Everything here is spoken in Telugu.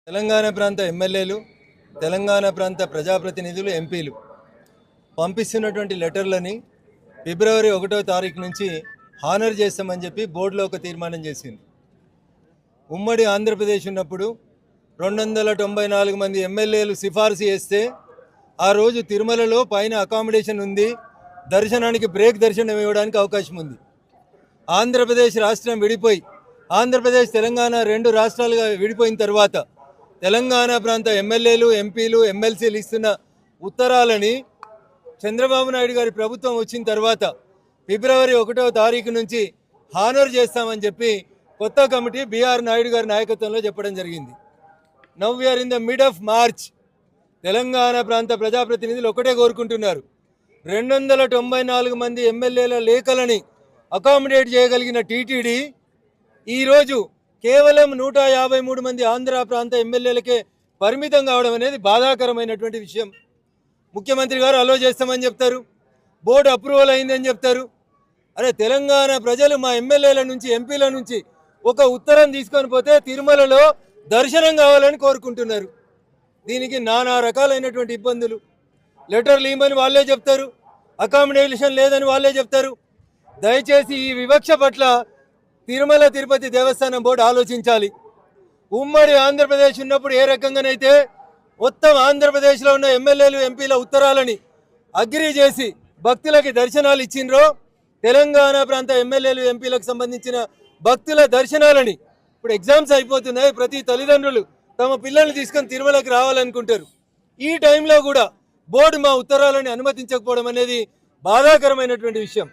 తెలంగాణ ప్రాంత ఎమ్మెల్యేలు, తెలంగాణ ప్రాంత ప్రజాప్రతినిధులు, ఎంపీలు పంపిస్తున్నటువంటి లెటర్లని ఫిబ్రవరి 1వ తారీఖు నుంచి హానర్ చేస్తామని చెప్పి బోర్డులో ఒక తీర్మానం చేసింది. ఉమ్మడి ఆంధ్రప్రదేశ్ ఉన్నప్పుడు 294 మంది ఎమ్మెల్యేలు సిఫార్సు చేస్తే ఆ రోజు తిరుమలలో పైన అకామిడేషన్ ఉంది, దర్శనానికి బ్రేక్ దర్శనం ఇవ్వడానికి అవకాశం ఉంది. ఆంధ్రప్రదేశ్ రాష్ట్రం విడిపోయి ఆంధ్రప్రదేశ్ తెలంగాణ 2 రాష్ట్రాలుగా విడిపోయిన తర్వాత తెలంగాణ ప్రాంత ఎమ్మెల్యేలు, ఎంపీలు, ఎమ్మెల్సీలు ఇస్తున్న ఉత్తరాలని చంద్రబాబు నాయుడు గారి ప్రభుత్వం వచ్చిన తర్వాత ఫిబ్రవరి 1వ తారీఖు నుంచి హానర్ చేస్తామని చెప్పి కొత్త కమిటీ బిఆర్ నాయుడు గారి నాయకత్వంలో చెప్పడం జరిగింది. Now we are in the mid of March. Telangana ప్రాంత ప్రజాప్రతినిధులు ఒకటే కోరుకుంటున్నారు, 294 మంది ఎమ్మెల్యేల లేఖలని అకామిడేట్ చేయగలిగిన టీటీడీ ఈరోజు కేవలం 153 మంది ఆంధ్ర ప్రాంత ఎమ్మెల్యేలకే పరిమితం కావడం అనేది బాధాకరమైనటువంటి విషయం. ముఖ్యమంత్రి గారు అలో చేస్తామని చెప్తారు, బోర్డు అప్రూవల్ అయిందని చెప్తారు. అరే, తెలంగాణ ప్రజలు మా ఎమ్మెల్యేల నుంచి, ఎంపీల నుంచి ఒక ఉత్తరం తీసుకొని పోతే తిరుమలలో దర్శనం కావాలని కోరుకుంటున్నారు. దీనికి నానా రకాలైనటువంటి ఇబ్బందులు. లెటర్లు ఇవ్వమని వాళ్ళే చెప్తారు, అకామిడేషన్ లేదని వాళ్ళే చెప్తారు. దయచేసి ఈ వివక్ష పట్ల తిరుమల తిరుపతి దేవస్థానం బోర్డు ఆలోచించాలి. ఉమ్మడి ఆంధ్రప్రదేశ్ ఉన్నప్పుడు ఏ రకంగానైతే మొత్తం ఆంధ్రప్రదేశ్లో ఉన్న ఎమ్మెల్యేలు, ఎంపీల ఉత్తరాలని అగ్రీ చేసి భక్తులకి దర్శనాలు ఇచ్చిండ్రో, తెలంగాణ ప్రాంత ఎమ్మెల్యేలు, ఎంపీలకు సంబంధించిన భక్తుల దర్శనాలని ఇప్పుడు ఎగ్జామ్స్ అయిపోతున్నాయి. ప్రతి తల్లిదండ్రులు తమ పిల్లల్ని తీసుకొని తిరుమలకి రావాలనుకుంటారు. ఈ టైంలో కూడా బోర్డు మా ఉత్తరాలని అనుమతించకపోవడం అనేది బాధాకరమైనటువంటి విషయం.